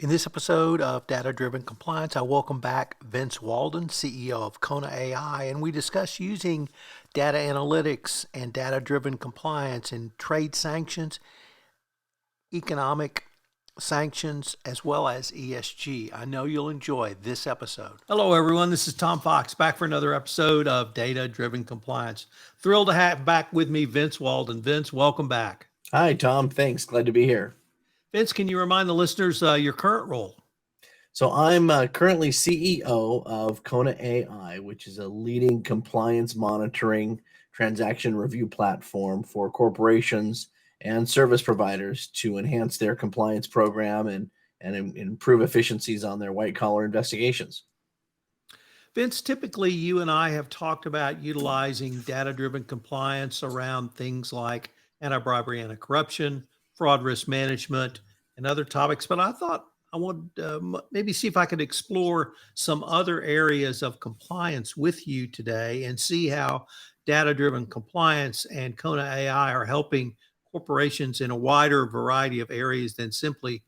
In this episode of Data Driven Compliance, I welcome back Vince Walden, CEO of Kona AI, and we discuss using data analytics and data driven compliance in trade sanctions, economic sanctions, as well as ESG. I know you'll enjoy this episode. Hello, everyone. This is Tom Fox back for another episode of Data Driven Compliance. Thrilled to have back with me Vince Walden. Vince, welcome back. Hi, Tom. Thanks. Glad to be here. Vince, can you remind the listeners your current role? So I'm currently CEO of Kona AI, which is a leading compliance monitoring transaction review platform for corporations and service providers to enhance their compliance program and improve efficiencies on their white collar investigations. Vince, typically you and I have talked about utilizing data-driven compliance around things like anti-bribery, anti-corruption, fraud risk management, and other topics. But I thought I would maybe see if I could explore some other areas of compliance with you today and see how data-driven compliance and Kona AI are helping corporations in a wider variety of areas than simply,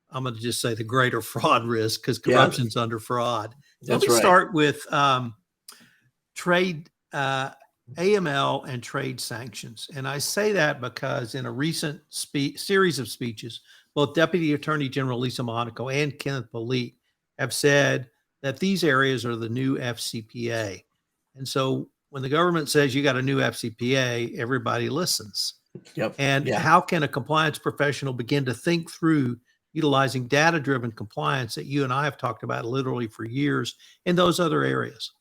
I'm going to just say, the greater fraud risk, because Yeah, corruption's under fraud. Let that's me right. start with trade AML and trade sanctions. And I say that because in a recent series of speeches, both Deputy Attorney General Lisa Monaco and Kenneth Polite have said that these areas are the new FCPA. And so when the government says you got a new FCPA, everybody listens. Yep. And Yeah. how can a compliance professional begin to think through utilizing data-driven compliance that you and I have talked about literally for years in those other areas?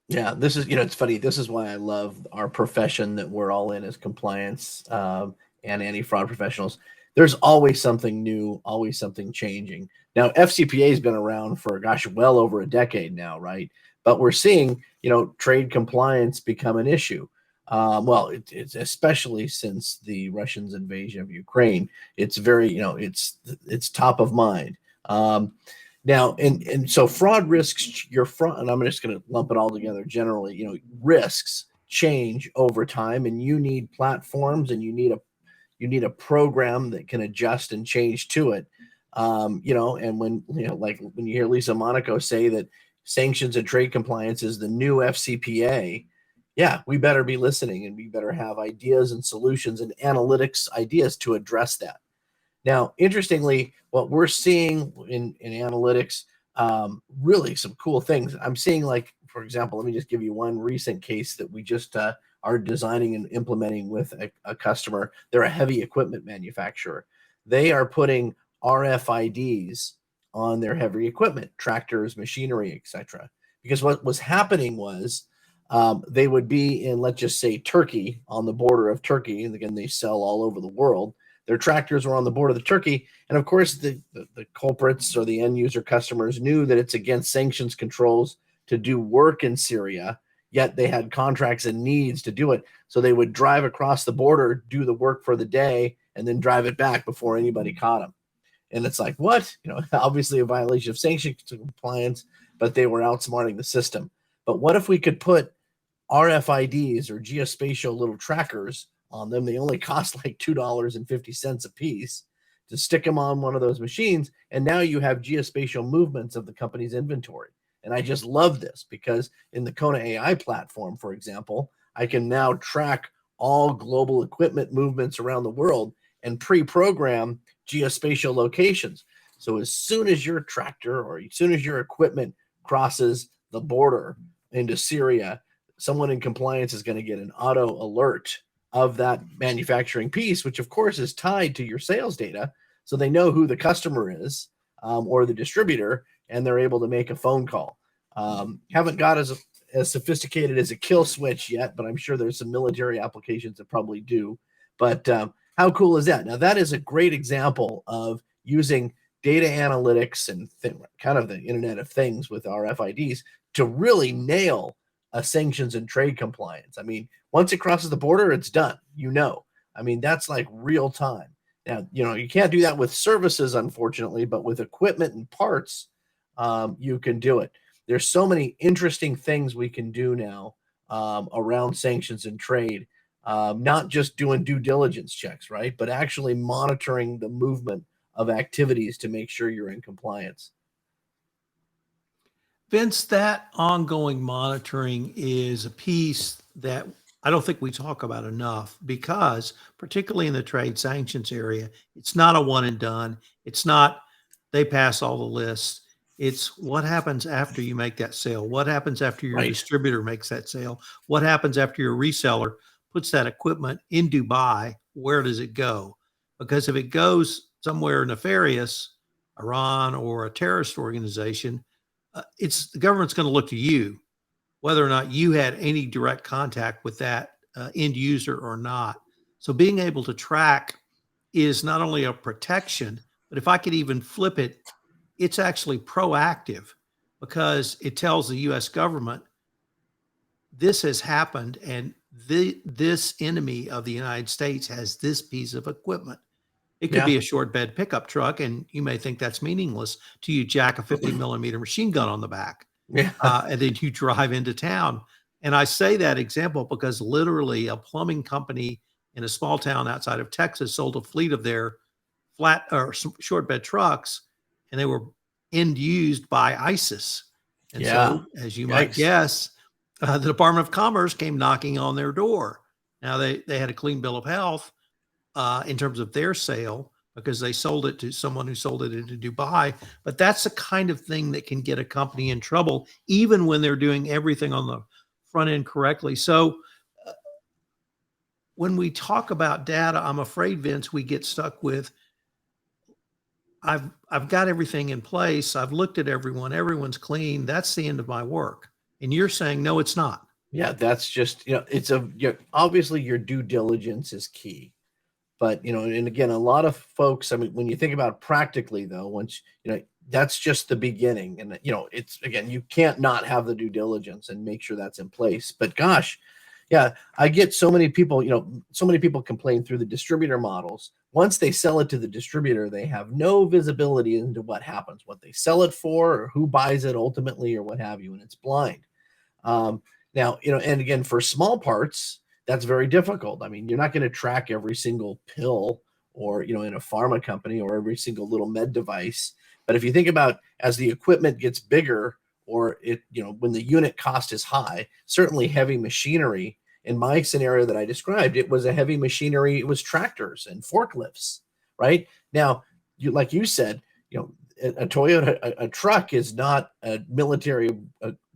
Yeah, this is, it's funny. This is why I love our profession that we're all in as compliance and anti-fraud professionals. There's always something new, always something changing. Now, FCPA has been around for, gosh, well over a decade now, right? But we're seeing, trade compliance become an issue. It's especially since the Russians' invasion of Ukraine. It's very, it's top of mind. Now, and so fraud risks, your fraud, and I'm just going to lump it all together generally, risks change over time, and you need platforms and you need a program that can adjust and change to it. And when, like when you hear Lisa Monaco say that sanctions and trade compliance is the new FCPA, yeah, we better be listening and we better have ideas and solutions and analytics ideas to address that. Now, interestingly, what we're seeing in analytics, really some cool things. I'm seeing, like, for example, let me just give you one recent case that we just are designing and implementing with a customer. They're a heavy equipment manufacturer. They are putting RFIDs on their heavy equipment, tractors, machinery, etc. Because what was happening was they would be in, let's just say, Turkey, on the border of Turkey, and again, they sell all over the world. Their tractors were on the border of Turkey. And of course, the culprits or the end user customers knew that it's against sanctions controls to do work in Syria, yet they had contracts and needs to do it. So they would drive across the border, do the work for the day, and then drive it back before anybody caught them. And it's like, what? Obviously a violation of sanctions compliance, but they were outsmarting the system. But what if we could put RFIDs or geospatial little trackers on them? They only cost like $2.50 a piece to stick them on one of those machines. And now you have geospatial movements of the company's inventory. And I just love this because in the Kona AI platform, for example, I can now track all global equipment movements around the world and pre-program geospatial locations. So as soon as your tractor or as soon as your equipment crosses the border into Syria, someone in compliance is going to get an auto alert of that manufacturing piece, which of course is tied to your sales data. So they know who the customer is or the distributor, and they're able to make a phone call. Haven't got as sophisticated as a kill switch yet, but I'm sure there's some military applications that probably do. But how cool is that? Now, that is a great example of using data analytics and kind of the Internet of Things with RFIDs to really nail a sanctions and trade compliance. I mean, once it crosses the border, it's done. I mean, that's like real time. Now, you can't do that with services, unfortunately, but with equipment and parts, you can do it. There's so many interesting things we can do now around sanctions and trade, not just doing due diligence checks, right? But actually monitoring the movement of activities to make sure you're in compliance. Vince, that ongoing monitoring is a piece that I don't think we talk about enough because, particularly in the trade sanctions area, it's not a one and done. It's not they pass all the lists. It's what happens after you make that sale. What happens after your Right. distributor makes that sale? What happens after your reseller puts that equipment in Dubai? Where does it go? Because if it goes somewhere nefarious, Iran or a terrorist organization, it's the government's going to look to you, whether or not you had any direct contact with that end user or not. So being able to track is not only a protection, but if I could even flip it, it's actually proactive because it tells the U.S. government this has happened and this enemy of the United States has this piece of equipment. It could Yeah. be a short bed pickup truck, and you may think that's meaningless till you jack a 50 millimeter machine gun on the back, Yeah. and then you drive into town. And I say that example because literally a plumbing company in a small town outside of Texas sold a fleet of their flat or short bed trucks, and they were end used by ISIS. And Yeah. so, as you might Yikes. guess, the Department of Commerce came knocking on their door. Now they had a clean bill of health in terms of their sale because they sold it to someone who sold it into Dubai. But that's the kind of thing that can get a company in trouble, even when they're doing everything on the front end correctly. So when we talk about data, I'm afraid, Vince, we get stuck with I've got everything in place. I've looked at everyone. Everyone's clean. That's the end of my work. And you're saying, no, it's not. Yeah, that's just, it's obviously your due diligence is key. But, and again, a lot of folks, I mean, when you think about practically though, once, that's just the beginning. And, it's, again, you can't not have the due diligence and make sure that's in place. But gosh, yeah, I get so many people, so many people complain through the distributor models. Once they sell it to the distributor, they have no visibility into what happens, what they sell it for, or who buys it ultimately, or what have you. And it's blind. Now, and again, for small parts, that's very difficult. I mean, you're not going to track every single pill or, in a pharma company or every single little med device. But if you think about as the equipment gets bigger or when the unit cost is high, certainly heavy machinery, in my scenario that I described, it was a heavy machinery. It was tractors and forklifts, right? Now, like you said, a Toyota, a truck is not a military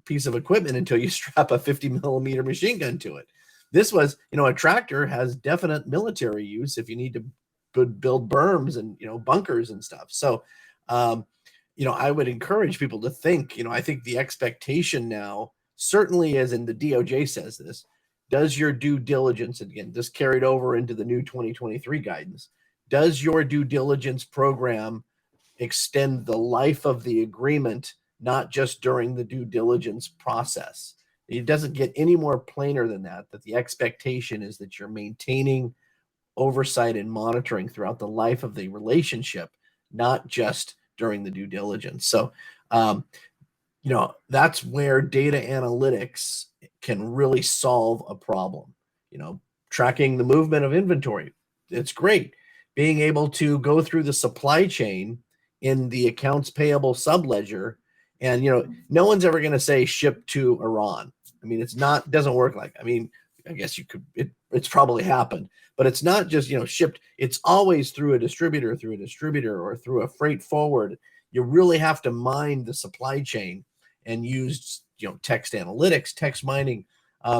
piece of equipment until you strap a 50 millimeter machine gun to it. This was, a tractor has definite military use if you need to build berms and, bunkers and stuff. So, I would encourage people to think, I think the expectation now, certainly as in the DOJ says this, does your due diligence, again, this carried over into the new 2023 guidance, does your due diligence program extend the life of the agreement, not just during the due diligence process? It doesn't get any more plainer than that the expectation is that you're maintaining oversight and monitoring throughout the life of the relationship, not just during the due diligence. So, that's where data analytics can really solve a problem. Tracking the movement of inventory, it's great. Being able to go through the supply chain in the accounts payable subledger, and no one's ever going to say ship to Iran. I mean, doesn't work like, I mean, I guess you could, it's probably happened, but it's not just, shipped. It's always through a distributor, or through a freight forward. You really have to mine the supply chain and use, text analytics, text mining,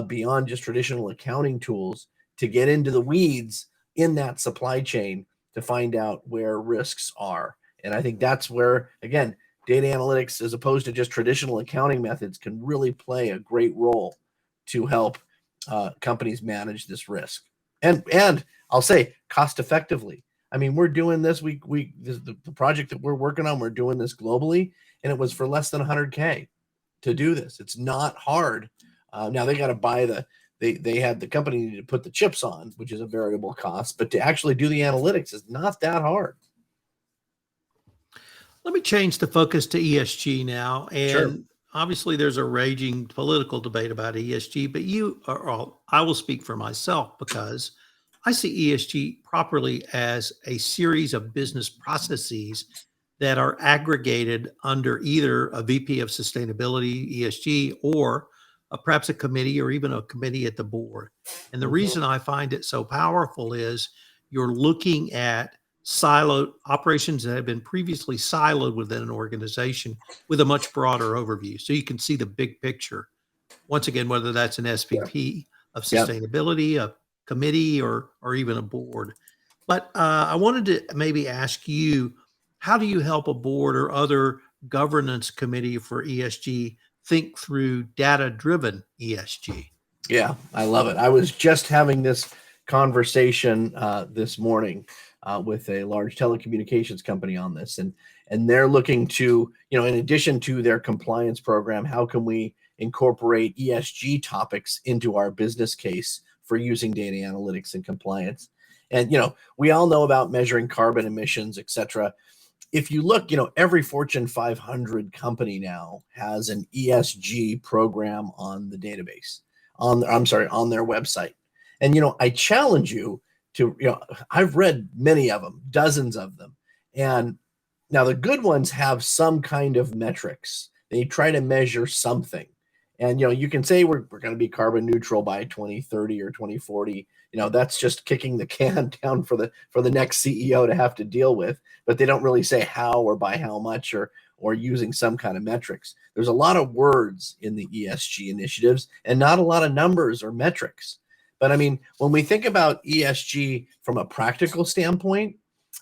beyond just traditional accounting tools to get into the weeds in that supply chain to find out where risks are. And I think that's where, again, data analytics, as opposed to just traditional accounting methods, can really play a great role to help companies manage this risk. And I'll say cost effectively. I mean, we're doing this. The project that we're working on, we're doing this globally, and it was for less than $100K to do this. It's not hard. Now they got to buy they had the company to put the chips on, which is a variable cost, but to actually do the analytics is not that hard. Let me change the focus to ESG now. And Sure. obviously there's a raging political debate about ESG, but I will speak for myself because I see ESG properly as a series of business processes that are aggregated under either a VP of Sustainability, ESG, or perhaps a committee or even a committee at the board. And the Mhm. reason I find it so powerful is you're looking at siloed operations that have been previously siloed within an organization with a much broader overview. So you can see the big picture. Once again, whether that's an Yeah. SVP of Yeah. sustainability, a committee, or even a board. But I wanted to maybe ask you, how do you help a board or other governance committee for ESG think through data-driven ESG? Yeah, I love it. I was just having this conversation this morning with a large telecommunications company on this, and they're looking to, in addition to their compliance program, how can we incorporate ESG topics into our business case for using data analytics and compliance? And we all know about measuring carbon emissions, et cetera. If you look, every Fortune 500 company now has an ESG program on the database, on their website. And I challenge you to, I've read many of them, dozens of them. And now the good ones have some kind of metrics. They try to measure something. And you can say we're going to be carbon neutral by 2030 or 2040. That's just kicking the can down for the next CEO to have to deal with, but they don't really say how or by how much or using some kind of metrics. There's a lot of words in the ESG initiatives and not a lot of numbers or metrics. But I mean, when we think about ESG from a practical standpoint,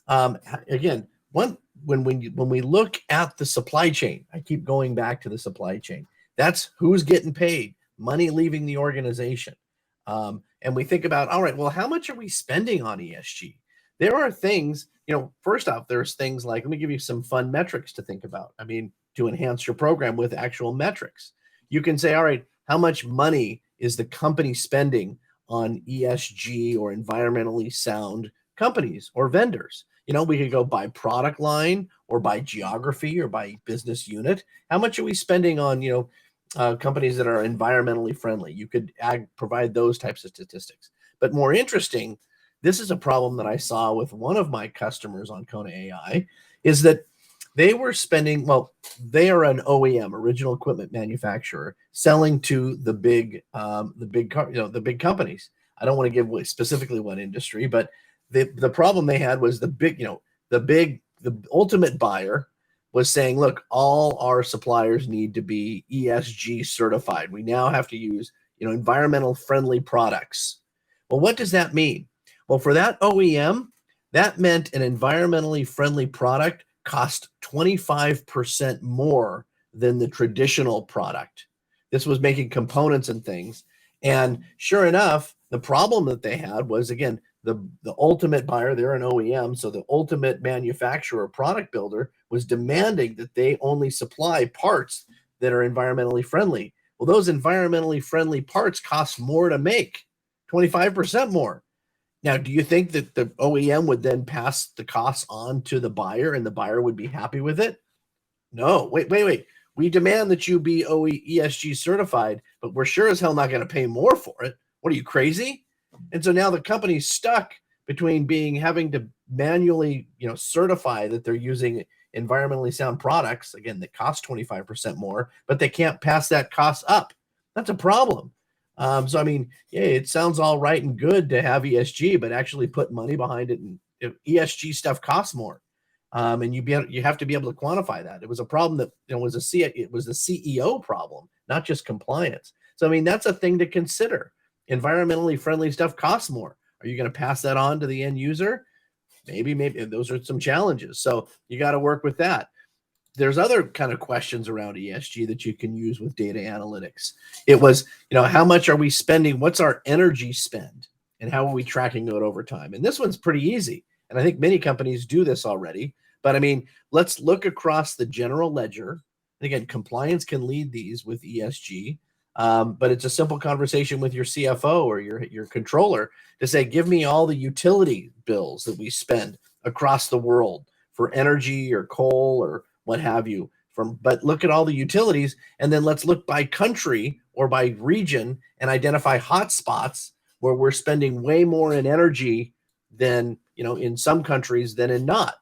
again, when we look at the supply chain, I keep going back to the supply chain. That's who's getting paid, money leaving the organization. And we think about, all right, well, how much are we spending on ESG? There are things, first off, there's things like, let me give you some fun metrics to think about. I mean, to enhance your program with actual metrics. You can say, all right, how much money is the company spending on ESG or environmentally sound companies or vendors? We could go by product line or by geography or by business unit. How much are we spending on, companies that are environmentally friendly? You could provide those types of statistics. But more interesting, this is a problem that I saw with one of my customers on Kona AI, is that they were spending, well, they are an OEM, original equipment manufacturer, selling to the big companies. I don't want to give specifically what industry, but the problem they had was the ultimate buyer was saying, look, all our suppliers need to be ESG certified. We now have to use, environmental friendly products. Well, what does that mean? Well, for that OEM, that meant an environmentally friendly product cost 25% more than the traditional product. This was making components and things. And sure enough, the problem that they had was, again, the ultimate buyer, they're an OEM, so the ultimate manufacturer, product builder, was demanding that they only supply parts that are environmentally friendly. Well, those environmentally friendly parts cost more to make, 25% more. Now, do you think that the OEM would then pass the costs on to the buyer and the buyer would be happy with it? No, wait. We demand that you be ESG certified, but we're sure as hell not going to pay more for it. What are you, crazy? And so now the company's stuck between having to manually, certify that they're using environmentally sound products, again, that cost 25% more, but they can't pass that cost up. That's a problem. So, I mean, yeah, it sounds all right and good to have ESG, but actually put money behind it, and ESG stuff costs more. And you have to be able to quantify that. It was a problem that it was the CEO problem, not just compliance. So, I mean, that's a thing to consider. Environmentally friendly stuff costs more. Are you going to pass that on to the end user? Maybe those are some challenges. So you got to work with that. There's other kind of questions around ESG that you can use with data analytics. It was, how much are we spending? What's our energy spend? And how are we tracking it over time? And this one's pretty easy. And I think many companies do this already. But I mean, let's look across the general ledger. And again, compliance can lead these with ESG. But it's a simple conversation with your CFO or your controller to say, give me all the utility bills that we spend across the world for energy or coal or what have you. But look at all the utilities, and then let's look by country or by region and identify hot spots where we're spending way more in energy than, in some countries than in not.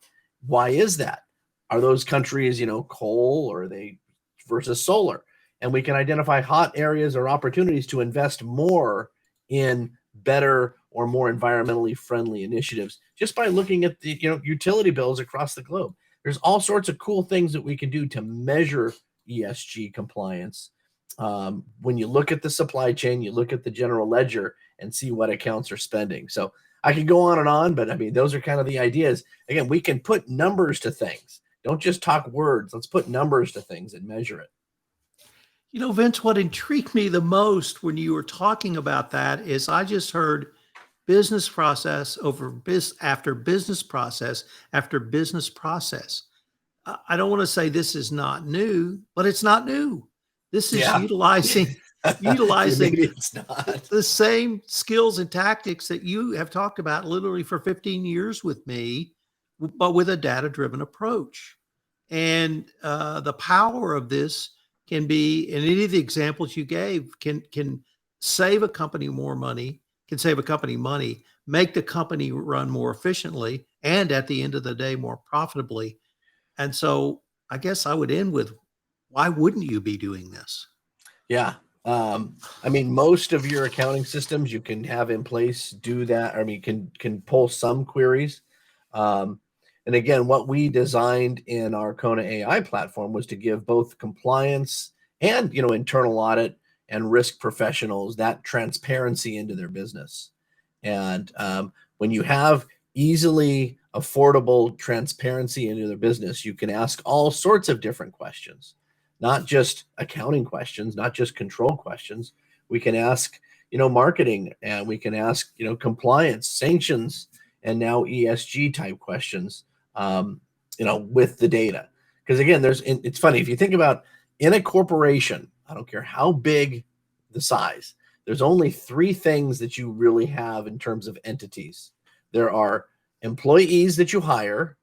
Why is that? Are those countries, coal, or are they versus solar? And we can identify hot areas or opportunities to invest more in better or more environmentally friendly initiatives just by looking at the, utility bills across the globe. There's all sorts of cool things that we can do to measure ESG compliance. When you look at the supply chain, you look at the general ledger and see what accounts are spending. So I could go on, but I mean, those are kind of the ideas. Again, we can put numbers to things. Don't just talk words. Let's put numbers to things and measure it. Vince, what intrigued me the most when you were talking about that is I just heard business process after business process after business process. I don't want to say this is not new, but it's not new. This is utilizing Maybe it's not the same skills and tactics that you have talked about literally for 15 years with me, but with a data-driven approach. And the power of this can be, in any of the examples you gave, can save a company more money, can save a company money, make the company run more efficiently, and at the end of the day, more profitably. And so I guess I would end with, why wouldn't you be doing this? Yeah. I mean, most of your accounting systems you can have in place do that. I mean, can pull some queries. And again, what we designed in our Kona AI platform was to give both compliance and, internal audit and risk professionals that transparency into their business. And when you have easily affordable transparency into their business, you can ask all sorts of different questions, not just accounting questions, not just control questions. We can ask, marketing, and we can ask, compliance, sanctions, and now ESG type questions, with the data. Because again, it's funny, if you think about in a corporation, I don't care how big the size, there's only three things that you really have in terms of entities. There are employees that you hire,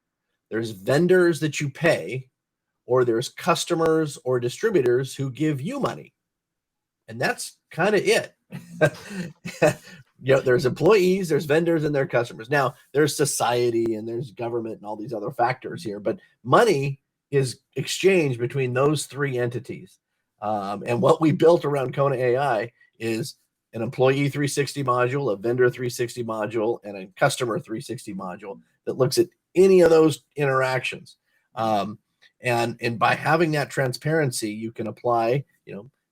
there's vendors that you pay, or there's customers or distributors who give you money. And that's kind of it. There's employees, there's vendors, and there's customers. Now, there's society and there's government and all these other factors here, but money is exchanged between those three entities. And what we built around Kona AI is an employee 360 module, a vendor 360 module, and a customer 360 module that looks at any of those interactions. And by having that transparency, you can apply,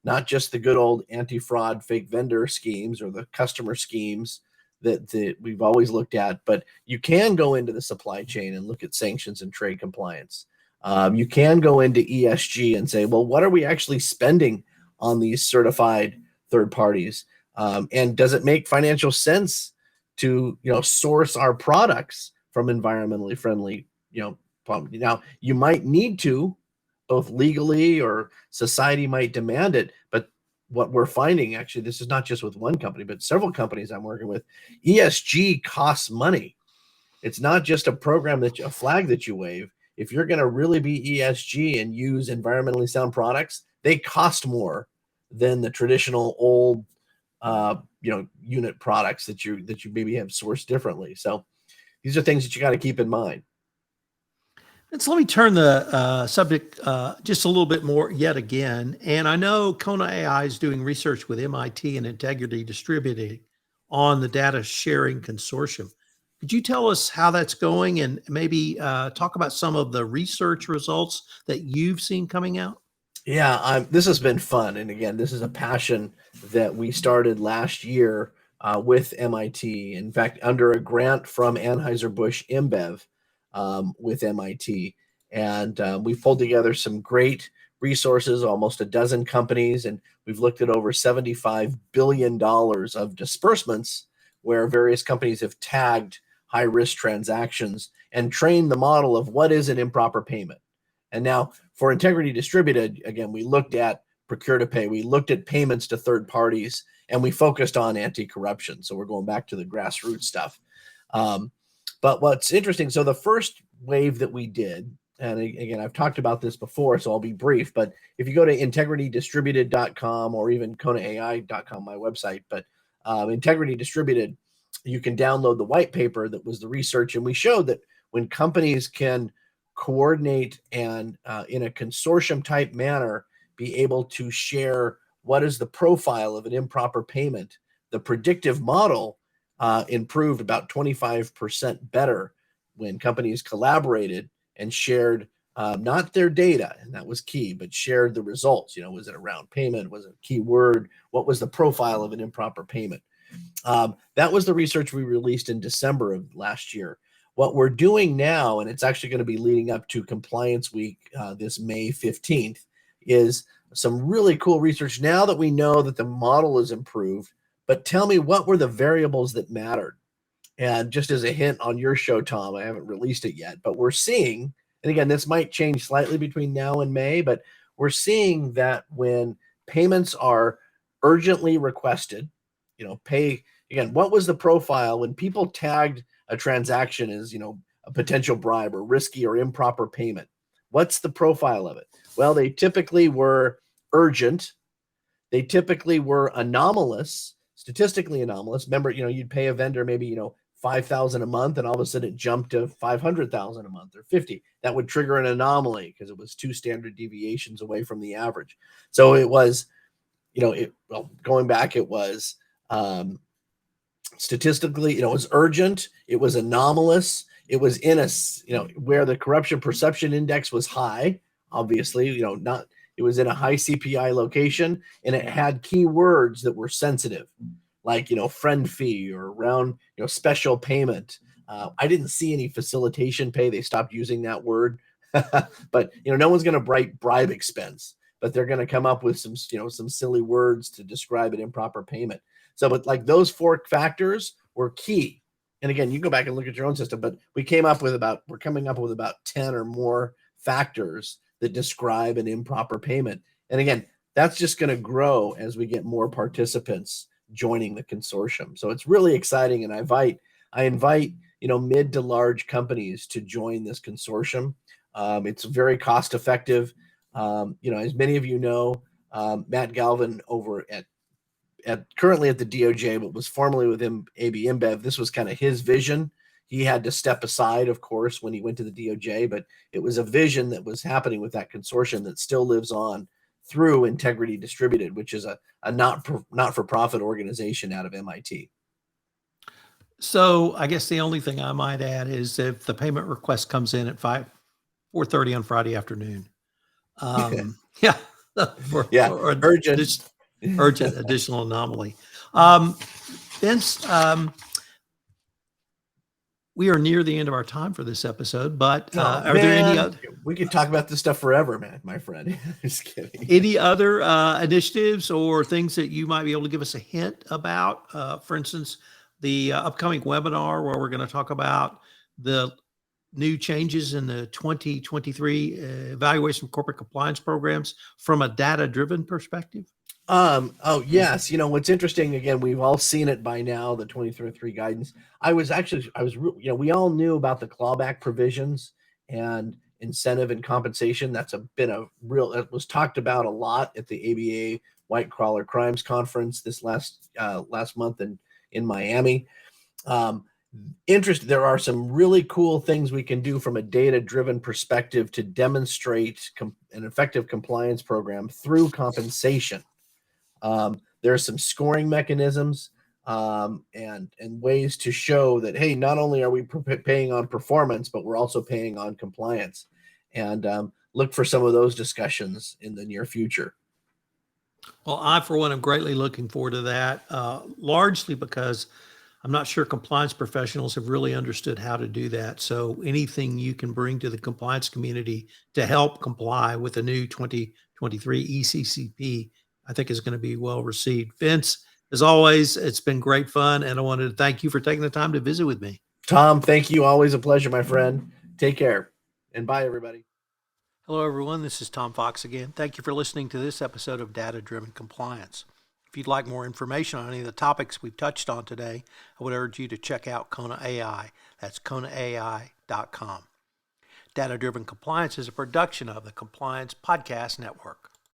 not just the good old anti-fraud fake vendor schemes or the customer schemes that we've always looked at, but you can go into the supply chain and look at sanctions and trade compliance. You can go into ESG and say, well, what are we actually spending on these certified third parties? And does it make financial sense to, source our products from environmentally friendly, Now, you might need to, both legally or society might demand it, but what we're finding, actually, this is not just with one company, but several companies I'm working with, ESG costs money. It's not just a flag that you wave. If you're going to really be ESG and use environmentally sound products, they cost more than the traditional old, unit products that you maybe have sourced differently. So these are things that you got to keep in mind. And so let me turn the subject just a little bit more yet again. And I know Kona AI is doing research with MIT and Integrity Distributed on the data sharing consortium. Could you tell us how that's going and maybe talk about some of the research results that you've seen coming out? Yeah, this has been fun. And again, this is a passion that we started last year with MIT. In fact, under a grant from Anheuser-Busch InBev, with MIT. And we've pulled together some great resources, almost a dozen companies, and we've looked at over $75 billion of disbursements where various companies have tagged high-risk transactions and trained the model of what is an improper payment. And now for Integrity Distributed, again, we looked at procure to pay, we looked at payments to third parties, and we focused on anti-corruption. So we're going back to the grassroots stuff. But what's interesting, so the first wave that we did, and again, I've talked about this before, so I'll be brief, but if you go to integritydistributed.com or even konaai.com, my website, but Integrity Distributed, you can download the white paper that was the research. And we showed that when companies can coordinate and in a consortium type manner, be able to share what is the profile of an improper payment, the predictive model improved about 25% better when companies collaborated and shared not their data, and that was key, but shared the results. Was it a round payment? Was it a keyword? What was the profile of an improper payment? That was the research we released in December of last year. What we're doing now, and it's actually going to be leading up to Compliance Week this May 15th, is some really cool research now that we know that the model is improved. But tell me, what were the variables that mattered? And just as a hint on your show, Tom, I haven't released it yet, but we're seeing, and again, this might change slightly between now and May, but we're seeing that when payments are urgently requested, pay, again, what was the profile when people tagged a transaction as, a potential bribe or risky or improper payment? What's the profile of it? Well, they typically were urgent. They typically were anomalous, statistically anomalous. Remember, you'd pay a vendor maybe, $5,000 a month, and all of a sudden it jumped to $500,000 a month or 50. That would trigger an anomaly because it was 2 standard deviations away from the average. So it was, going back, it was statistically, it was urgent. It was anomalous. It was in where the corruption perception index was high. Obviously, it was in a high CPI location, and it had keywords that were sensitive, like, friend fee or around, special payment. I didn't see any facilitation pay. They stopped using that word, but, no one's going to write bribe expense, but they're going to come up with some silly words to describe an improper payment. So, but like those 4 factors were key. And again, you go back and look at your own system, but we're coming up with about 10 or more factors that describe an improper payment. And again, that's just going to grow as we get more participants joining the consortium. So it's really exciting. And I invite, mid to large companies to join this consortium. It's very cost effective. As many of you know, Matt Galvin over at currently at the DOJ, but was formerly with AB InBev. This was kind of his vision. He had to step aside, of course, when he went to the DOJ, but it was a vision that was happening with that consortium that still lives on through Integrity Distributed, which is a not-for-profit organization out of MIT. So I guess the only thing I might add is if the payment request comes in at 4:30 on Friday afternoon. Yeah. For urgent. Urgent additional anomaly. Vince, we are near the end of our time for this episode, but are there any other? We could talk about this stuff forever, man, my friend. Just kidding. Any other initiatives or things that you might be able to give us a hint about? For instance, the upcoming webinar where we're going to talk about the new changes in the 2023 evaluation of corporate compliance programs from a data-driven perspective. Oh yes. What's interesting, again, we've all seen it by now, the 2023 guidance. We all knew about the clawback provisions and incentive and compensation. That was talked about a lot at the ABA White Collar Crimes Conference this last month in Miami. There are some really cool things we can do from a data-driven perspective to demonstrate an effective compliance program through compensation. There are some scoring mechanisms and ways to show that, hey, not only are we paying on performance, but we're also paying on compliance. And look for some of those discussions in the near future. Well, I, for one, am greatly looking forward to that, largely because I'm not sure compliance professionals have really understood how to do that. So anything you can bring to the compliance community to help comply with the new 2023 ECCP, I think is going to be well received. Vince, as always, it's been great fun, and I wanted to thank you for taking the time to visit with me. Tom, thank you. Always a pleasure, my friend. Take care, and bye, everybody. Hello, everyone. This is Tom Fox again. Thank you for listening to this episode of Data Driven Compliance. If you'd like more information on any of the topics we've touched on today, I would urge you to check out Kona AI. That's konaai.com. Data Driven Compliance is a production of the Compliance Podcast Network.